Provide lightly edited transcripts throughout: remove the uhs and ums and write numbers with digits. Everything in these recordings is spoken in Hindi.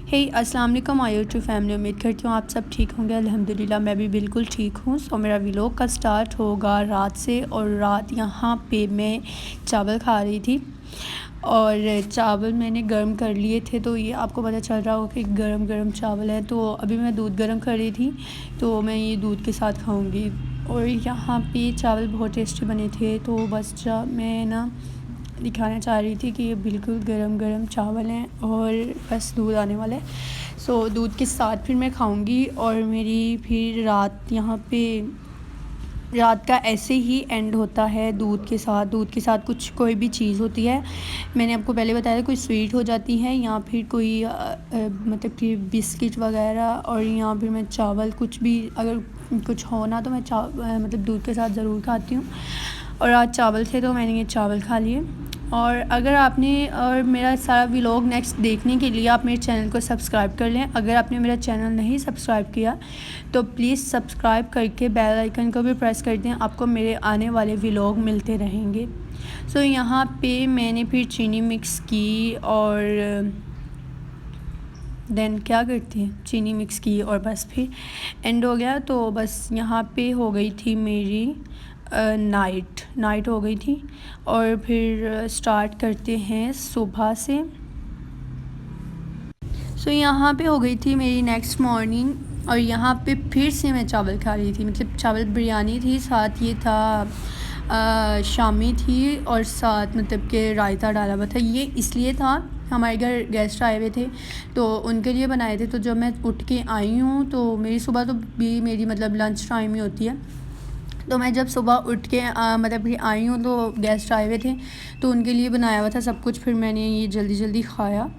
हे अस्सलाम वालेकुम माय यूट्यूब फैमिली। उम्मीद करती हूँ आप सब ठीक होंगे। अल्हम्दुलिल्लाह मैं भी बिल्कुल ठीक हूँ। सो मेरा व्लॉग का स्टार्ट होगा रात से। और रात यहाँ पे मैं चावल खा रही थी और चावल मैंने गर्म कर लिए थे, तो ये आपको पता चल रहा होगा कि गरम गरम चावल है। तो अभी मैं दूध गर्म कर रही थी, तो मैं ये दूध के साथ खाऊँगी। और यहाँ पे चावल बहुत टेस्टी बने थे, तो बस मैं ना दिखाना चाह रही थी कि ये बिल्कुल गरम गरम चावल हैं और बस दूध आने वाला है। सो दूध के साथ फिर मैं खाऊंगी। और मेरी फिर रात का ऐसे ही एंड होता है दूध के साथ कुछ कोई भी चीज़ होती है। मैंने आपको पहले बताया कोई स्वीट हो जाती है या फिर कोई मतलब कि बिस्किट वगैरह। और यहाँ फिर मैं चावल कुछ भी अगर कुछ हो ना तो मैं मतलब दूध के साथ ज़रूर खाती हूँ। और आज चावल थे तो मैंने ये चावल खा लिए। और अगर आपने और मेरा सारा व्लॉग नेक्स्ट देखने के लिए आप मेरे चैनल को सब्सक्राइब कर लें। अगर आपने मेरा चैनल नहीं सब्सक्राइब किया तो प्लीज़ सब्सक्राइब करके बेल आइकन को भी प्रेस कर दें, आपको मेरे आने वाले व्लॉग मिलते रहेंगे। सो यहाँ पे मैंने फिर चीनी मिक्स की और देन क्या करती हैं चीनी मिक्स की और बस फिर एंड हो गया। तो बस यहाँ पे हो गई थी मेरी नाइट हो गई थी। और फिर स्टार्ट करते हैं सुबह से। सो यहाँ पे हो गई थी मेरी नेक्स्ट मॉर्निंग। और यहाँ पे फिर से मैं चावल खा रही थी, मतलब चावल बिरयानी थी, साथ ये था शामी थी और साथ मतलब के रायता डाला हुआ था। ये इसलिए था हमारे घर गेस्ट आए हुए थे तो उनके लिए बनाए थे। तो जब मैं उठ के आई हूँ तो मेरी सुबह तो भी मेरी मतलब लंच टाइम ही होती है। तो मैं जब सुबह उठ के मतलब कि आई हूँ तो गेस्ट आए हुए थे तो उनके लिए बनाया हुआ था सब कुछ। फिर मैंने ये जल्दी जल्दी खाया।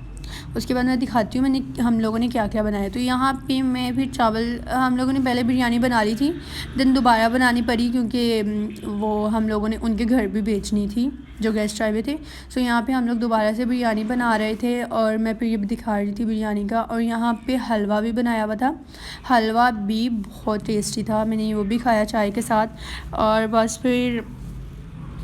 उसके बाद मैं दिखाती हूँ हम लोगों ने क्या क्या बनाया। तो यहाँ पे मैं फिर चावल हम लोगों ने पहले बिरयानी बना ली थी, देन दोबारा बनानी पड़ी क्योंकि वो हम लोगों ने उनके घर भी बेचनी थी जो गेस्ट आए हुए थे। सो यहाँ पे हम लोग दोबारा से बिरयानी बना रहे थे और मैं फिर ये दिखा रही थी बिरयानी का। और यहाँ पे हलवा भी बनाया हुआ था, हलवा भी बहुत टेस्टी था, मैंने वो भी खाया चाय के साथ। और बस फिर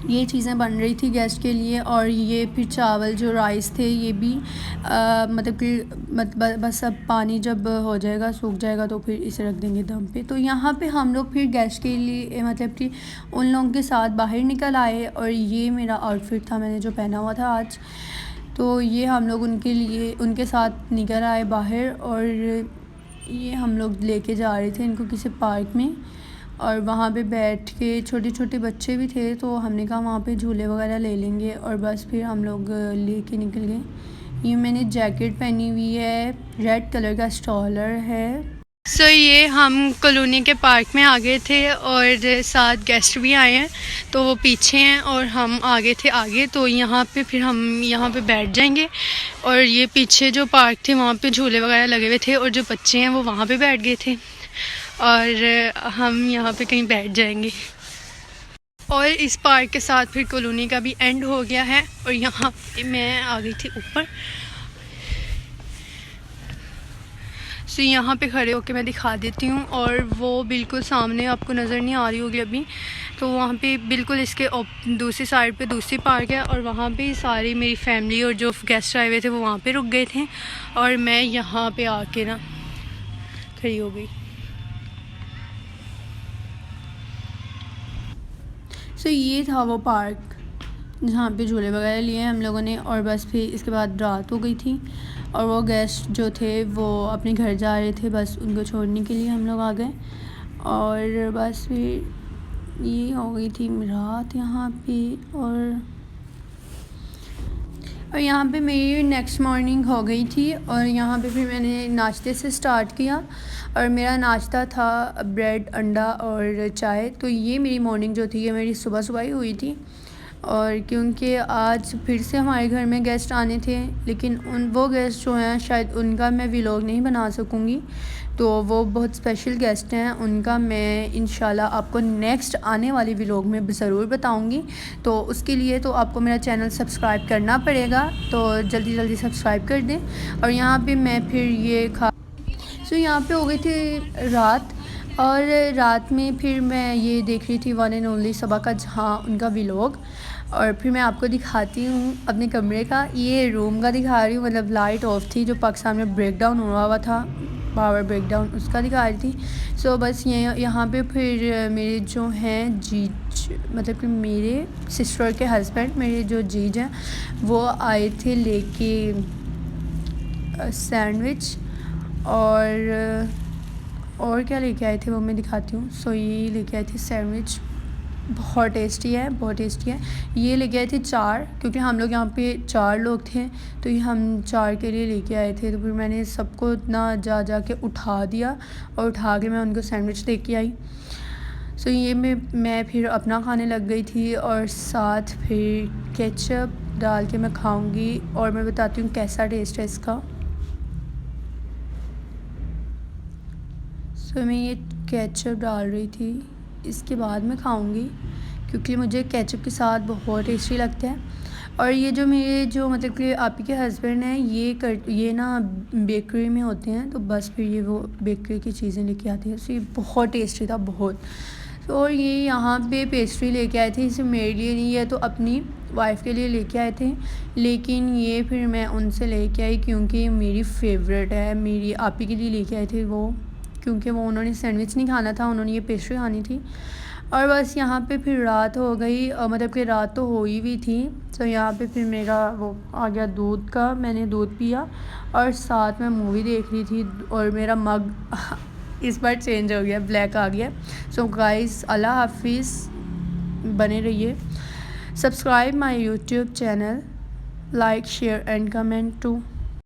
ये चीज़ें बन रही थी गेस्ट के लिए। और ये फिर चावल जो राइस थे ये भी मतलब कि बस अब पानी जब हो जाएगा सूख जाएगा तो फिर इसे रख देंगे दम पे। तो यहाँ पे हम लोग फिर गेस्ट के लिए मतलब कि उन लोगों के साथ बाहर निकल आए। और ये मेरा आउटफिट था मैंने जो पहना हुआ था आज। तो ये हम लोग उनके साथ निकल आए बाहर। और ये हम लोग लेके जा रहे थे इनको किसी पार्क में। और वहाँ पे बैठ के छोटे छोटे बच्चे भी थे तो हमने कहा वहाँ पे झूले वगैरह ले लेंगे। और बस फिर हम लोग लेके निकल गए। ये मैंने जैकेट पहनी हुई है, रेड कलर का स्टॉलर है। सो ये हम कॉलोनी के पार्क में आ गए थे और साथ गेस्ट भी आए हैं तो वो पीछे हैं और हम आगे थे आगे। तो यहाँ पे फिर हम यहाँ पे बैठ जाएंगे। और ये पीछे जो पार्क थे वहाँ पे झूले वगैरह लगे हुए थे और जो बच्चे हैं वो वहाँ पे बैठ गए थे और हम यहाँ पे कहीं बैठ जाएंगे। और इस पार्क के साथ फिर कॉलोनी का भी एंड हो गया है। और यहाँ पे मैं आ गई थी ऊपर। सो यहाँ पे खड़े होके मैं दिखा देती हूँ। और वो बिल्कुल सामने आपको नज़र नहीं आ रही होगी अभी, तो वहाँ पे बिल्कुल इसके दूसरी साइड पे दूसरी पार्क है। और वहाँ पे सारी मेरी फैमिली और जो गेस्ट आए हुए थे वो वहाँ पे रुक गए थे और मैं यहाँ पे आके ना खड़ी हो गई। सो ये था वो पार्क जहाँ पे झूले वगैरह लिए हम लोगों ने। और बस फिर इसके बाद रात हो गई थी और वो गेस्ट जो थे वो अपने घर जा रहे थे, बस उनको छोड़ने के लिए हम लोग आ गए। और बस फिर ये हो गई थी रात यहाँ पे। और यहाँ पे मेरी नेक्स्ट मॉर्निंग हो गई थी। और यहाँ पे फिर मैंने नाश्ते से स्टार्ट किया और मेरा नाश्ता था ब्रेड, अंडा और चाय। तो ये मेरी मॉर्निंग जो थी ये मेरी सुबह सुबह ही हुई थी। और क्योंकि आज फिर से हमारे घर में गेस्ट आने थे, लेकिन वो गेस्ट जो हैं शायद उनका मैं व्लॉग नहीं बना सकूँगी, तो वो बहुत स्पेशल गेस्ट हैं। उनका मैं इंशाल्लाह आपको नेक्स्ट आने वाली व्लॉग में ज़रूर बताऊंगी। तो उसके लिए तो आपको मेरा चैनल सब्सक्राइब करना पड़ेगा, तो जल्दी जल्दी सब्सक्राइब कर दें। और यहाँ पे मैं फिर ये सो यहाँ पे हो गई थी रात। और रात में फिर मैं ये देख रही थी वन एंड ओनली सबा का जहाँ उनका व्लॉग। और फिर मैं आपको दिखाती हूँ अपने कमरे का, ये रूम का दिखा रही हूँ, मतलब लाइट ऑफ थी जो पाकिस्तान में ब्रेकडाउन हुआ था, पावर ब्रेकडाउन, उसका दिखा रही थी। सो बस ये यहाँ पे फिर मेरे जो हैं जीज, मतलब कि मेरे सिस्टर के हस्बैंड, मेरे जो जीज हैं वो आए थे लेके सैंडविच और क्या लेके आए थे वो मैं दिखाती हूँ। सो ये लेके आए थे सैंडविच, बहुत टेस्टी है, बहुत टेस्टी है। ये लेके आए थे 4, क्योंकि हम लोग यहाँ पे 4 लोग थे, तो ये हम 4 के लिए लेके आए थे। तो फिर मैंने सबको इतना जा के उठा दिया और उठा के मैं उनको सैंडविच दे के आई। सो ये मैं फिर अपना खाने लग गई थी और साथ फिर केचप डाल के मैं खाऊंगी और मैं बताती हूँ कैसा टेस्ट है इसका। सो मैं ये केचप डाल रही थी, इसके बाद मैं खाऊंगी क्योंकि मुझे केचप के साथ बहुत टेस्टी लगता है। और ये जो मेरे जो मतलब कि आप ही के हस्बैंड हैं, ये ना बेकरी में होते हैं, तो बस फिर ये वो बेकरी की चीज़ें लेके आती हैं। सो ये बहुत टेस्टी था, बहुत। और ये यहाँ पे पेस्ट्री लेके आए थे, इसे मेरे लिए नहीं, है तो अपनी वाइफ के लिए लेके आए थे, लेकिन ये फिर मैं उनसे लेके आई क्योंकि मेरी फेवरेट है, मेरी आप ही के लिए लेके आए थे वो, क्योंकि वो उन्होंने सैंडविच नहीं खाना था, उन्होंने ये पेस्ट्री खानी थी। और बस यहाँ पे फिर रात हो गई, मतलब कि रात तो हो ही भी थी। तो यहाँ पे फिर मेरा वो आ गया दूध का, मैंने दूध पिया और साथ में मूवी देख रही थी और मेरा मग इस बार चेंज हो गया, ब्लैक आ गया। सो गाइस अल्लाह हाफिज़, बने रहिए, subscribe my YouTube channel, like share and comment to.